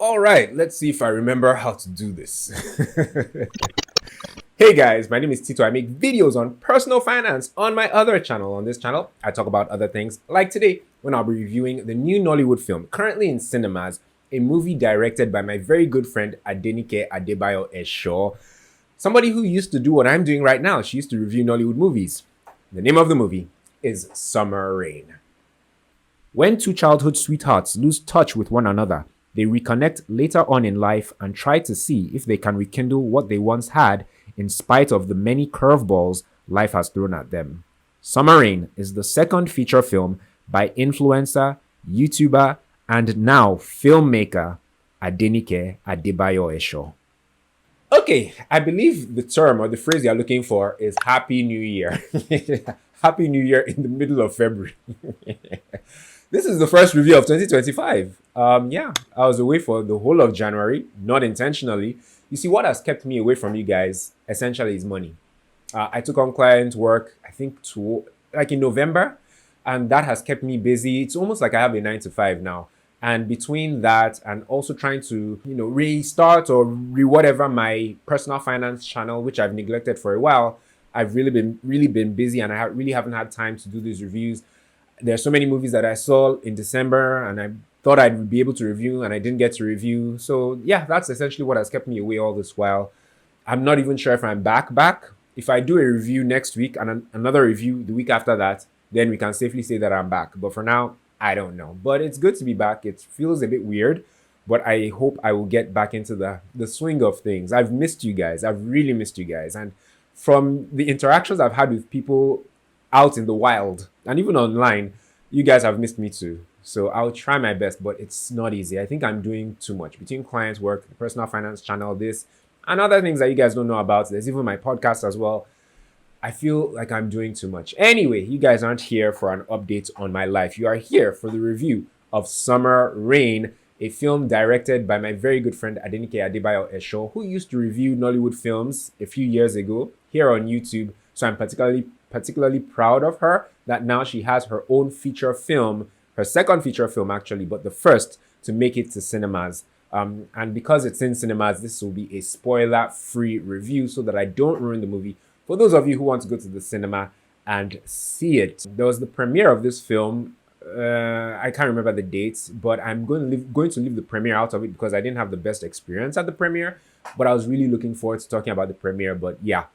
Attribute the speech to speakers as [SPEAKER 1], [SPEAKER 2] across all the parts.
[SPEAKER 1] All right, let's see if I remember how to do this. Hey guys, my name is Tito. I make videos on personal finance on my other channel. On this channel, I talk about other things, like today when I'll be reviewing the new Nollywood film currently in cinemas, a movie directed by my very good friend Adenike Adebayo Esho, somebody who used to do what I'm doing right now. She used to review Nollywood movies. The name of the movie is Summer Rain. When two childhood sweethearts lose touch with one another, they reconnect later on in life and try to see if they can rekindle what they once had in spite of the many curveballs life has thrown at them. Summer Rain is the second feature film by influencer, YouTuber, and now filmmaker Adenike Adebayo Esho. Okay, I believe the term or the phrase you're looking for is Happy New Year. Happy New Year in the middle of February. This is the first review of 2025. Yeah, I was away for the whole of January, not intentionally. You see, what has kept me away from you guys essentially is money. I took on client work, I think, like in November, and that has kept me busy. It's almost like I have a 9 to 5 now. And between that and also trying to, restart or whatever my personal finance channel, which I've neglected for a while, I've really been busy, and I really haven't had time to do these reviews. There's so many movies that I saw in December and I thought I'd be able to review and I didn't get to review. So yeah, that's essentially what has kept me away all this while. I'm not even sure if I'm back. If I do a review next week and another review the week after that, then we can safely say that I'm back. But for now, I don't know. But it's good to be back. It feels a bit weird, but I hope I will get back into the swing of things. I've missed you guys. I've really missed you guys. And from the interactions I've had with people out in the wild and even online, you guys have missed me too. So I'll try my best, but it's not easy. I think I'm doing too much between clients work, the personal finance channel, this and other things that you guys don't know about. There's even my podcast as well. I feel like I'm doing too much. Anyway, you guys aren't here for an update on my life. You are here for the review of Summer Rain, a film directed by my very good friend Adenike Adebayo Esho, who used to review Nollywood films a few years ago here on YouTube. So I'm particularly proud of her that now she has her own feature film, her second feature film actually, but the first to make it to cinemas. And because it's in cinemas, this will be a spoiler-free review so that I don't ruin the movie for those of you who want to go to the cinema and see it. There was the premiere of this film. I can't remember the dates, but I'm going to leave the premiere out of it because I didn't have the best experience at the premiere. But I was really looking forward to talking about the premiere. But yeah,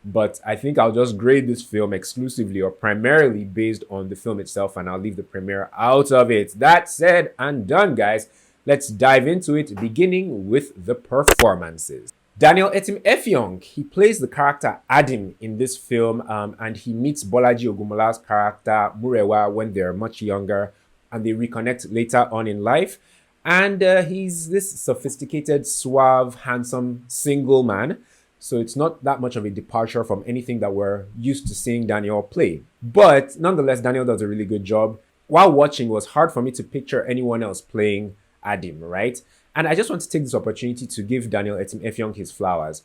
[SPEAKER 1] but I think I'll just grade this film exclusively or primarily based on the film itself, and I'll leave the premiere out of it. That said and done, guys, let's dive into it, beginning with the performances. Daniel Etim-Effiong, he plays the character Adim in this film, and he meets Bolaji Ogunmola's character Murewa when they're much younger, and they reconnect later on in life. And he's this sophisticated, suave, handsome, single man. So it's not that much of a departure from anything that we're used to seeing Daniel play. But nonetheless, Daniel does a really good job. While watching, it was hard for me to picture anyone else playing Adim, right? And I just want to take this opportunity to give Daniel Etim-Effiong his flowers.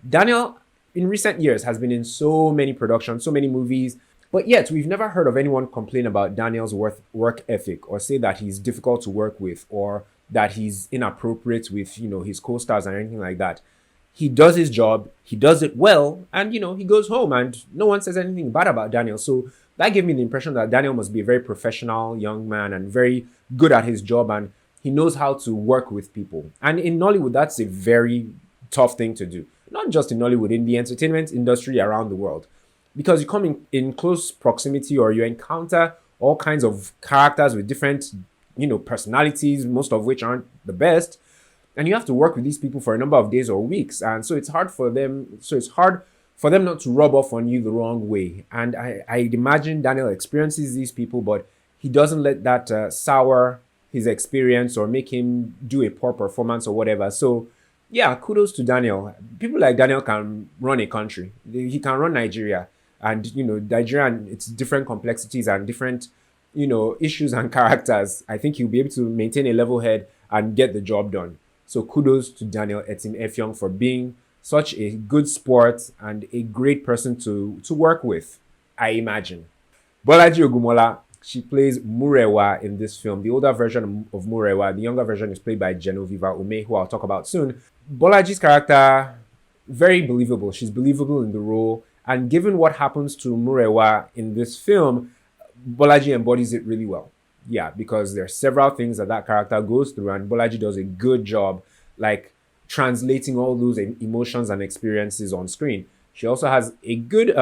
[SPEAKER 1] Daniel, in recent years, has been in so many productions, so many movies, but yet we've never heard of anyone complain about Daniel's work ethic or say that he's difficult to work with or that he's inappropriate with, his co-stars or anything like that. He does his job, he does it well, and, he goes home and no one says anything bad about Daniel. So that gave me the impression that Daniel must be a very professional young man and very good at his job, and he knows how to work with people. And in Nollywood, that's a very tough thing to do. Not just in Nollywood, in the entertainment industry around the world. Because you come in close proximity or you encounter all kinds of characters with different, personalities, most of which aren't the best. And you have to work with these people for a number of days or weeks. And so it's hard for them not to rub off on you the wrong way. And I'd imagine Daniel experiences these people, but he doesn't let that sour his experience or make him do a poor performance or whatever. So yeah, kudos to Daniel. People like Daniel can run a country. He can run Nigeria, and Nigeria and its different complexities and different issues and characters. I think he'll be able to maintain a level head and get the job done. So kudos to Daniel Etim-Effiong for being such a good sport and a great person to work with, I imagine. Bolaji Ogunmola, She plays Murewa in this film. The older version of Murewa, the younger version is played by Genoveva Umeh, who I'll talk about soon. Bolaji's character, very believable. She's believable in the role. And given what happens to Murewa in this film, Bolaji embodies it really well. Yeah, because there are several things that character goes through, and Bolaji does a good job, like translating all those emotions and experiences on screen. She also has a good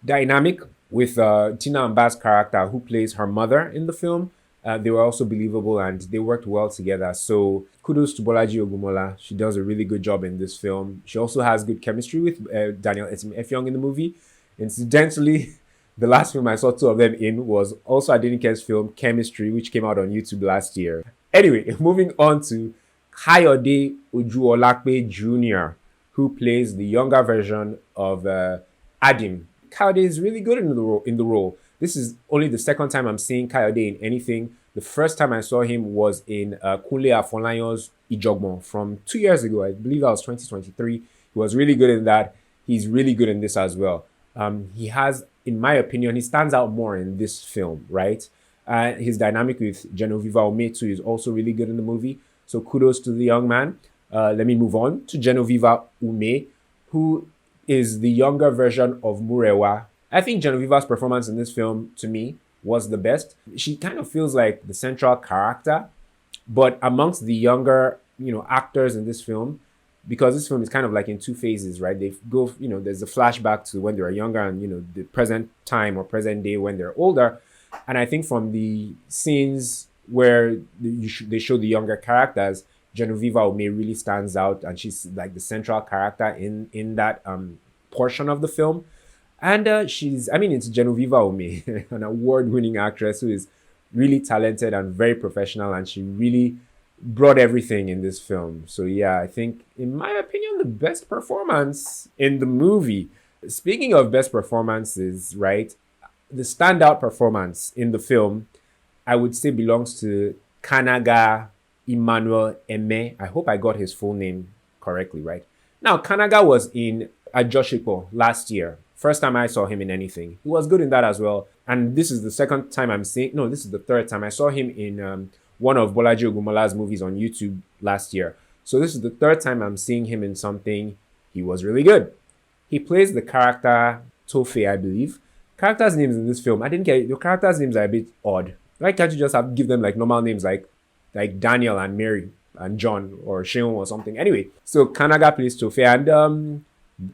[SPEAKER 1] dynamic with Tina Mba's character, who plays her mother in the film. They were also believable and they worked well together. So kudos to Bolaji Ogunmola. She does a really good job in this film. She also has good chemistry with Daniel Etim-Effiong in the movie. Incidentally, the last film I saw two of them in was also Adenike's film Chemistry, which came out on YouTube last year. Anyway, moving on to Kayode Ojuolape Jr., who plays the younger version of Adim. Kayode is really good in the role. This is only the second time I'm seeing Kayode in anything. The first time I saw him was in Kunle Afolayan's Ejoor from 2 years ago. I believe that was 2023. He was really good in that. He's really good in this as well. He has, in my opinion, he stands out more in this film, right? His dynamic with Genoveva Umeh too is also really good in the movie. So kudos to the young man. Let me move on to Genoveva Umeh, who is the younger version of Murewa. I think Genoveva's performance in this film, to me, was the best. She kind of feels like the central character, but amongst the younger, actors in this film, because this film is kind of like in two phases, right? They go, there's a flashback to when they were younger and, the present time or present day when they're older. And I think from the scenes where they show the younger characters, Genoveva Umeh really stands out, and she's like the central character in that portion of the film. And it's Genoveva Umeh, an award-winning actress who is really talented and very professional, and she really brought everything in this film. So yeah, I think, in my opinion, the best performance in the movie. Speaking of best performances, right, the standout performance in the film, I would say, belongs to Kanaga Emmanuel Eme. I hope I got his full name correctly, right? Now, Kanaga was in Ajoor last year. First time I saw him in anything. He was good in that as well. And this is the second time this is the third time. I saw him in one of Bolaji Ogunmola's movies on YouTube last year. So this is the third time I'm seeing him in something. He was really good. He plays the character Tofe, I believe. Characters' names in this film, I didn't get it. The characters' names are a bit odd. Why can't you just give them like normal names like Daniel and Mary and John or Sheon or something? Anyway, so Kanaga plays Tofe, and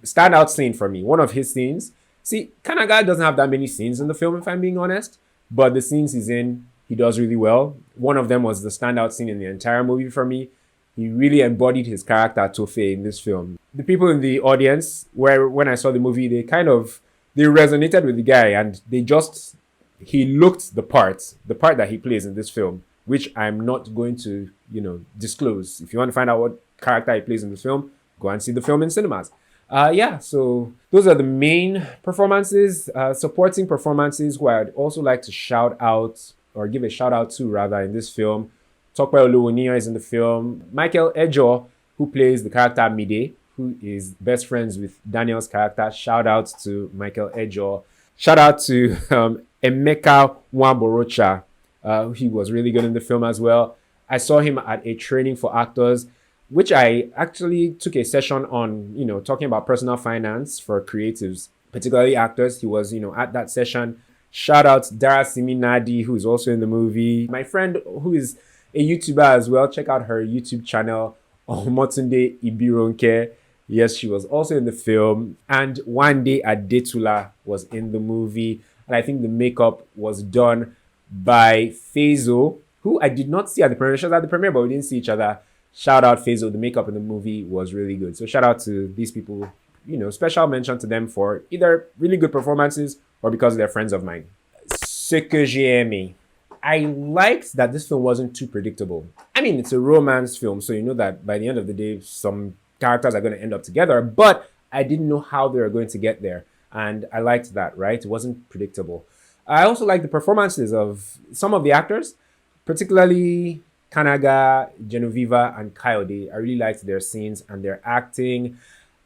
[SPEAKER 1] standout scene for me, one of his scenes. See, Kanaga doesn't have that many scenes in the film, if I'm being honest, but the scenes he's in, he does really well. One of them was the standout scene in the entire movie for me. He really embodied his character Tofe in this film. The people in the audience, when I saw the movie, they resonated with the guy, and he looked the part that he plays in this film, which I'm not going to, disclose. If you want to find out what character he plays in the film, go and see the film in cinemas. So those are the main performances, supporting performances who I'd also like to shout out, or give a shout out to rather, in this film. Tope Oluwoniyan is in the film. Michael Ejoor, who plays the character Mide, who is best friends with Daniel's character. Shout out to Michael Ejoor. Shout out to Emeka Nwaborocha. He was really good in the film as well. I saw him at a training for actors, which I actually took a session on, talking about personal finance for creatives, particularly actors. He was, at that session. Shout out to Darasimi Nadi, who is also in the movie. My friend, who is a YouTuber as well, check out her YouTube channel, Omotunde Ibironke. Yes, she was also in the film. And Wande Adetula was in the movie. And I think the makeup was done by Faizo, who I did not see at the premiere. She was at the premiere, but we didn't see each other. Shout out Faizo. The makeup in the movie was really good. So shout out to these people. Special mention to them for either really good performances or because they're friends of mine. Ce que j'ai aimé. I liked that this film wasn't too predictable. I mean, it's a romance film, so you know that by the end of the day, some characters are going to end up together, but I didn't know how they were going to get there. And I liked that, right? It wasn't predictable. I also liked the performances of some of the actors, particularly Kanaga, Genoveva, and Kayode. I really liked their scenes and their acting.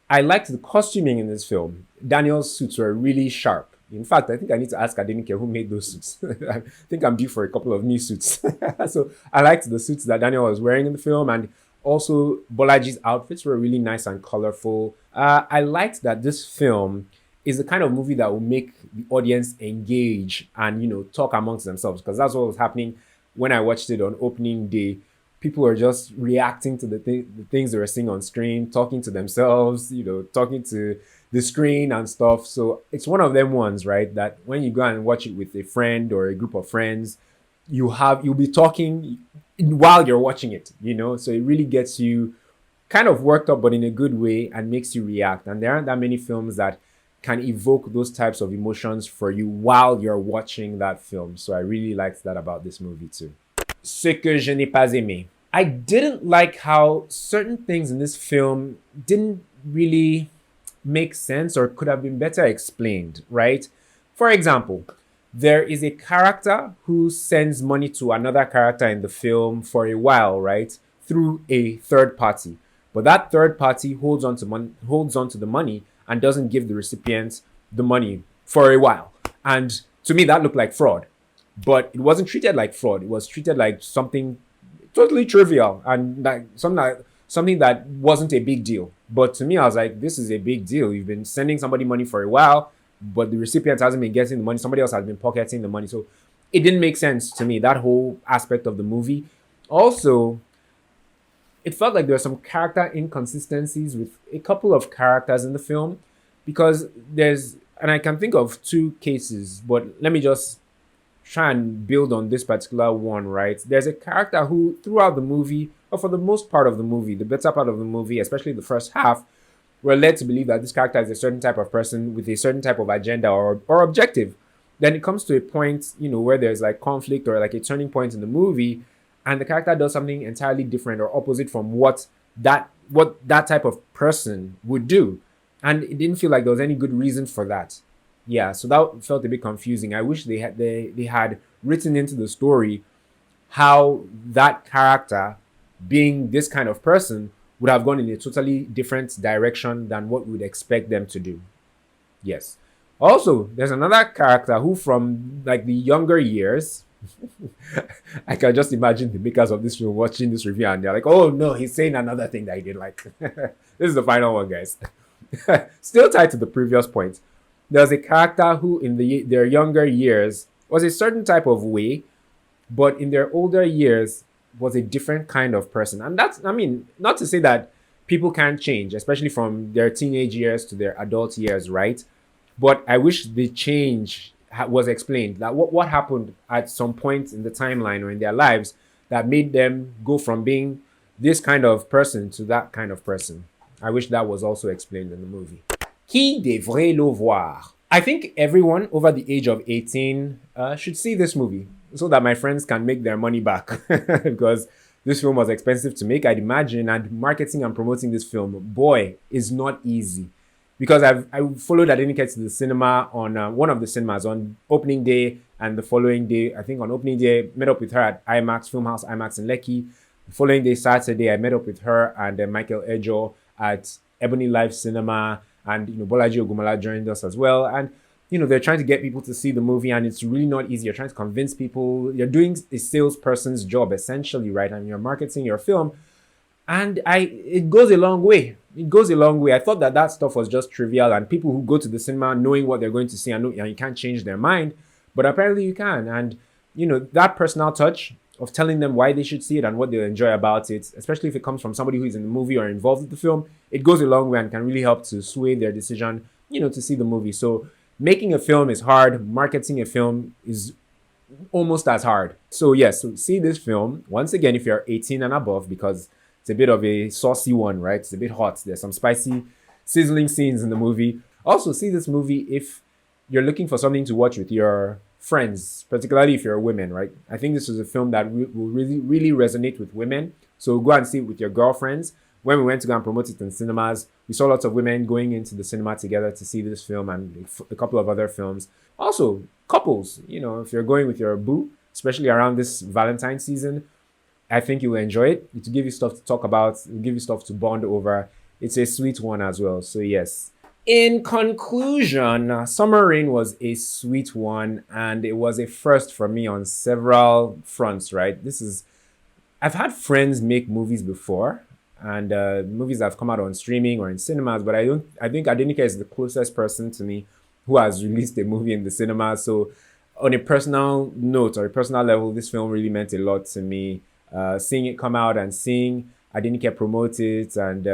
[SPEAKER 1] I liked the costuming in this film. Daniel's suits were really sharp. In fact, I think I need to ask Adenike who made those suits. I think I'm due for a couple of new suits. So I liked the suits that Daniel was wearing in the film, and also Bolaji's outfits were really nice and colorful. I liked that this film is the kind of movie that will make the audience engage and talk amongst themselves, because that's what was happening when I watched it on opening day. People were just reacting to the things they were seeing on screen, talking to themselves, talking to the screen and stuff. So it's one of them ones, right? That when you go and watch it with a friend or a group of friends, you'll be talking while you're watching it. So it really gets you kind of worked up, but in a good way, and makes you react. And there aren't that many films that can evoke those types of emotions for you while you're watching that film. So I really liked that about this movie too. Ce que je n'ai pas aimé. I didn't like how certain things in this film didn't really make sense or could have been better explained, right? For example, there is a character who sends money to another character in the film for a while, right? Through a third party. But that third party holds on to the money and doesn't give the recipient the money for a while. And to me, that looked like fraud. But it wasn't treated like fraud. It was treated like something totally trivial and like something that wasn't a big deal. But to me, I was like, this is a big deal. You've been sending somebody money for a while, but the recipient hasn't been getting the money. Somebody else has been pocketing the money. So it didn't make sense to me, that whole aspect of the movie. Also, it felt like there were some character inconsistencies with a couple of characters in the film, because and I can think of two cases, but let me just try and build on this particular one, right? There's a character who, throughout the movie, or for the most part of the movie, the better part of the movie, especially the first half, we're led to believe that this character is a certain type of person with a certain type of agenda or objective. Then it comes to a point, where there's like conflict or like a turning point in the movie, and the character does something entirely different or opposite from what that type of person would do. And it didn't feel like there was any good reason for that. Yeah, so that felt a bit confusing. I wish they had written into the story how that character, being this kind of person, would have gone in a totally different direction than what we would expect them to do. Yes. Also, there's another character who, from like the younger years, I can just imagine the makers of this film watching this review and they're like, oh no, he's saying another thing that he didn't like. This is the final one, guys. Still tied to the previous point. There's a character who in their younger years was a certain type of way, but in their older years was a different kind of person. And that's, not to say that people can't change, especially from their teenage years to their adult years, right? But I wish the change was explained. That what happened at some point in the timeline or in their lives that made them go from being this kind of person to that kind of person. I wish that was also explained in the movie. Qui devrait le voir? I think everyone over the age of 18 should see this movie so that my friends can make their money back, because this film was expensive to make, I'd imagine, and marketing and promoting this film, boy, is not easy. Because I followed Adenike to the cinema on one of the cinemas on opening day, and the following day, I think on opening day, met up with her at IMAX, Filmhouse IMAX in Lekki. The following day, Saturday, I met up with her and Michael Ejoor at Ebony Live Cinema, and Bolaji Ogunmola joined us as well. And they're trying to get people to see the movie, and it's really not easy. You're trying to convince people. You're doing a salesperson's job essentially, right? And you're marketing your film, and it goes a long way. It goes a long way. I thought that stuff was just trivial, and people who go to the cinema knowing what they're going to see and you can't change their mind, but apparently you can. And that personal touch of telling them why they should see it and what they'll enjoy about it, especially if it comes from somebody who is in the movie or involved with the film, it goes a long way and can really help to sway their decision, to see the movie. So making a film is hard. Marketing a film is almost as hard. So yes, so see this film, once again, if you're 18 and above, because it's a bit of a saucy one, right? It's a bit hot. There's some spicy, sizzling scenes in the movie. Also, see this movie if you're looking for something to watch with your friends, particularly if you're women, right? I think this is a film that will really, really resonate with women. So go and see it with your girlfriends. When we went to go and promote it in cinemas, we saw lots of women going into the cinema together to see this film and a couple of other films. Also, couples, if you're going with your boo, especially around this Valentine season, I think you will enjoy it. It will give you stuff to talk about. It will give you stuff to bond over. It's a sweet one as well. So yes, In conclusion, Summer Rain was a sweet one, and it was a first for me on several fronts, right? I've had friends make movies before, and movies that have come out on streaming or in cinemas, but I think Adenike is the closest person to me who has released a movie in the cinema. So, on a personal note or a personal level, this film really meant a lot to me. Seeing it come out and seeing Adenike promote it, and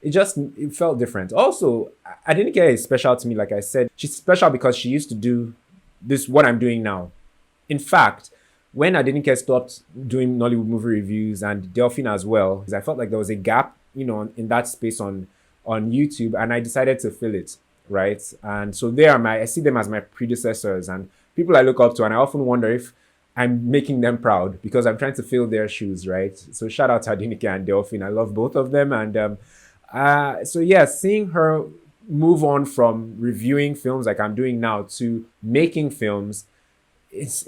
[SPEAKER 1] it felt different. Also, Adenike is special to me. Like I said, she's special because she used to do this what I'm doing now. In fact, when Adenike stopped doing Nollywood movie reviews and Delphine as well, I felt like there was a gap, in that space on YouTube, and I decided to fill it, right? And so I see them as my predecessors and people I look up to, and I often wonder if I'm making them proud because I'm trying to fill their shoes, right? So shout out to Adenike and Delphine. I love both of them, and so yeah, seeing her move on from reviewing films like I'm doing now to making films, it's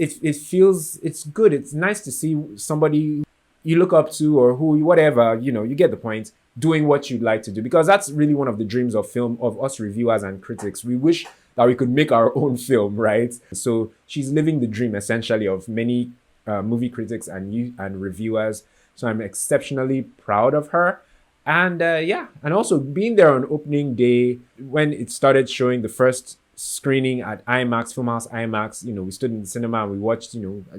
[SPEAKER 1] good. It's nice to see somebody you look up to or who whatever, you get the point, doing what you'd like to do, because that's really one of the dreams of film, of us reviewers and critics. We wish that we could make our own film, right? So she's living the dream essentially of many movie critics and reviewers. So I'm exceptionally proud of her. And and also being there on opening day when it started showing the first screening at IMAX, Filmhouse IMAX, we stood in the cinema and we watched,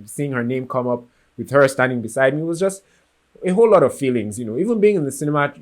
[SPEAKER 1] seeing her name come up with her standing beside me was just a whole lot of feelings, even being in the cinema,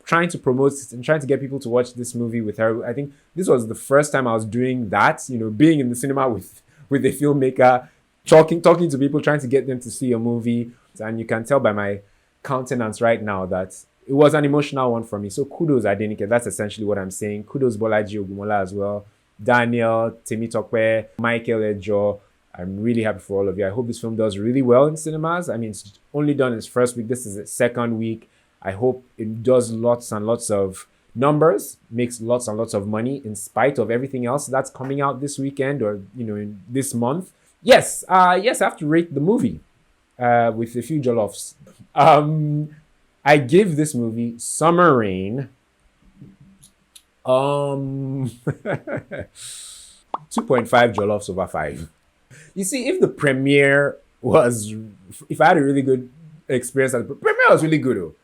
[SPEAKER 1] trying to promote it and trying to get people to watch this movie with her. I think this was the first time I was doing that, being in the cinema with a filmmaker, talking to people, trying to get them to see a movie. And you can tell by my countenance right now that it was an emotional one for me. So kudos, Adenike. That's essentially what I'm saying. Kudos, Bolaji Ogunmola as well. Daniel, Etim-Effiong, Michael Ejoor. I'm really happy for all of you. I hope this film does really well in cinemas. I mean, it's only done its first week. This is its second week. I hope it does lots and lots of numbers, makes lots and lots of money in spite of everything else that's coming out this weekend or, in this month. Yes, I have to rate the movie with a few jollofs. I give this movie Summer Rain 2.5 jollofs over 5. You see, if I had a really good experience, the premiere was really good. Though.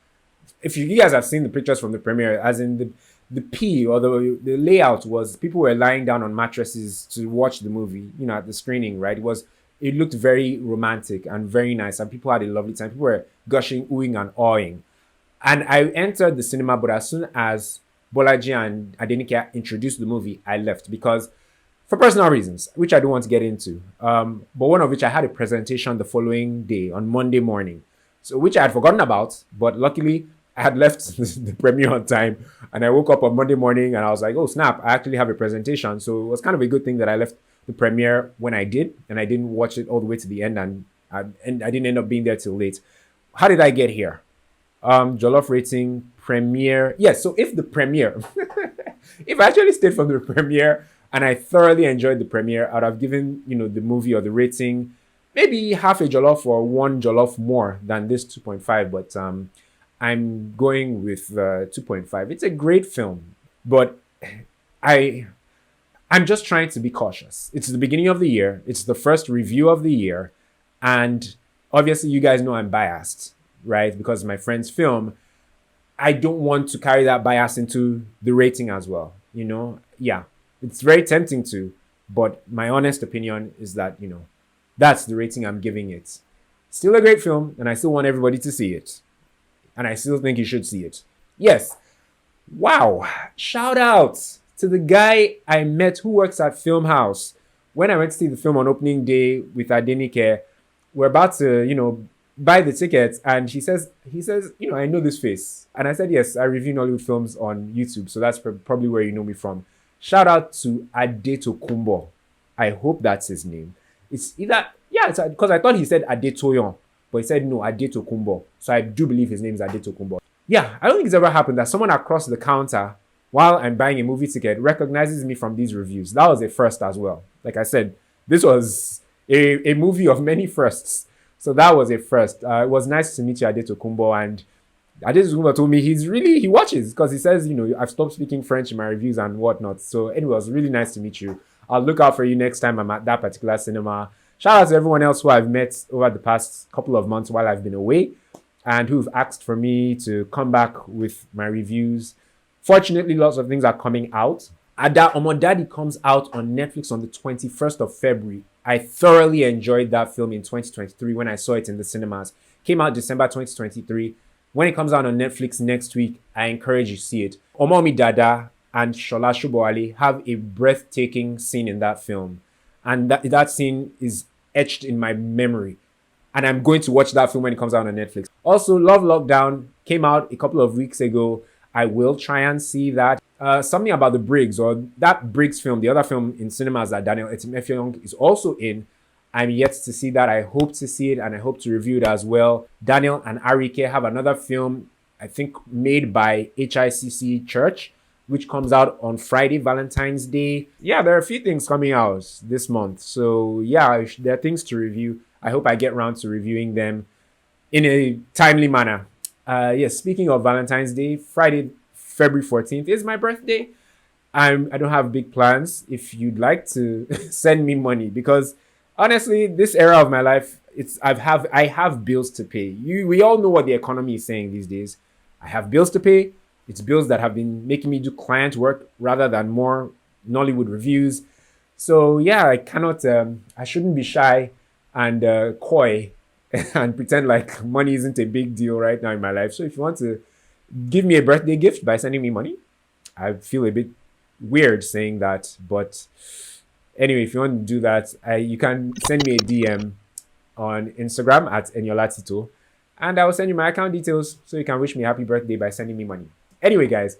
[SPEAKER 1] If you guys have seen the pictures from the premiere, as in the P or the layout was people were lying down on mattresses to watch the movie, at the screening, right? It looked very romantic and very nice, and people had a lovely time. People were gushing, oohing, and awing. And I entered the cinema, but as soon as Bolaji and Adenike introduced the movie, I left because for personal reasons, which I don't want to get into. But one of which I had a presentation the following day on Monday morning, so which I had forgotten about, but luckily I had left the premiere on time, and I woke up on Monday morning and I was like, oh snap, I actually have a presentation. So it was kind of a good thing that I left the premiere when I did, and I didn't watch it all the way to the end, and I didn't end up being there till late. How did I get here? Jollof rating, premiere. Yes, so if the premiere, if I actually stayed from the premiere and I thoroughly enjoyed the premiere, I'd have given, the movie or the rating maybe half a jollof or one jollof more than this 2.5, but I'm going with 2.5. It's a great film, but I'm just trying to be cautious. It's the beginning of the year. It's the first review of the year, and obviously you guys know I'm biased, right? Because my friend's film, I don't want to carry that bias into the rating as well. Yeah, it's very tempting to, but my honest opinion is that, that's the rating I'm giving it. Still a great film, and I still want everybody to see it. And I still think you should see it. Yes. Wow. Shout out to the guy I met who works at Filmhouse. When I went to see the film on opening day with Adenike, we're about to, buy the tickets, and he says, I know this face. And I said, yes, I review Nollywood films on YouTube, so that's probably where you know me from. Shout out to Adetokunbo. I hope that's his name. It's either, it's because I thought he said Adetoyon, but he said no, Adetokunbo. So I do believe his name is Adetokunbo. Yeah, I don't think it's ever happened that someone across the counter while I'm buying a movie ticket recognizes me from these reviews. That was a first as well. Like I said, this was a movie of many firsts. So that was a first. It was nice to meet you, Adetokunbo, and Adenike Ojuolape told me he watches because he says, I've stopped speaking French in my reviews and whatnot. So anyway, it was really nice to meet you. I'll look out for you next time I'm at that particular cinema. Shout out to everyone else who I've met over the past couple of months while I've been away and who've asked for me to come back with my reviews. Fortunately, lots of things are coming out. Daddy comes out on Netflix on the 21st of February. I thoroughly enjoyed that film in 2023 when I saw it in the cinemas. Came out December 2023. When it comes out on Netflix next week, I encourage you to see it. Omomi Dada and Shola Shobowale have a breathtaking scene in that film. And that scene is etched in my memory. And I'm going to watch that film when it comes out on Netflix. Also, Love Lockdown came out a couple of weeks ago. I will try and see that. Something about the Briggs, or that Briggs film, the other film in cinemas that Daniel Etim-Effiong is also in. I'm yet to see that. I hope to see it and I hope to review it as well. Daniel and Adenike have another film, I think, made by HICC Church, which comes out on Friday, Valentine's Day. Yeah, there are a few things coming out this month. So yeah, there are things to review. I hope I get around to reviewing them in a timely manner. Yes, speaking of Valentine's Day, Friday, February 14th is my birthday. I don't have big plans. If you'd like to send me money, because honestly, this era of my life, I have bills to pay. We all know what the economy is saying these days. I have bills to pay. It's bills that have been making me do client work rather than more Nollywood reviews. So yeah, I shouldn't be shy and coy and pretend like money isn't a big deal right now in my life. So if you want to give me a birthday gift by sending me money, I feel a bit weird saying that, but anyway, if you want to do that, you can send me a DM on Instagram at Eniola Tito, and I will send you my account details so you can wish me a happy birthday by sending me money. Anyway, guys,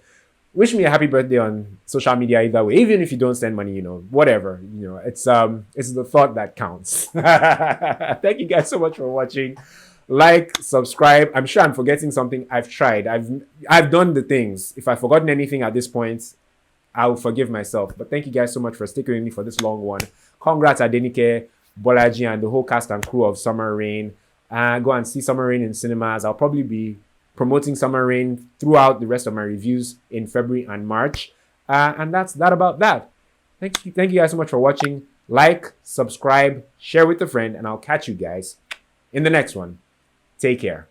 [SPEAKER 1] wish me a happy birthday on social media either way, even if you don't send money, whatever. It's the thought that counts. Thank you guys so much for watching. Like, subscribe. I'm sure I'm forgetting something. I've tried. I've done the things. If I've forgotten anything at this point, I'll forgive myself. But thank you guys so much for sticking with me for this long one. Congrats, Adenike, Bolaji, and the whole cast and crew of Summer Rain. Go and see Summer Rain in cinemas. I'll probably be promoting Summer Rain throughout the rest of my reviews in February and March. And that's that about that. Thank you guys so much for watching. Like, subscribe, share with a friend, and I'll catch you guys in the next one. Take care.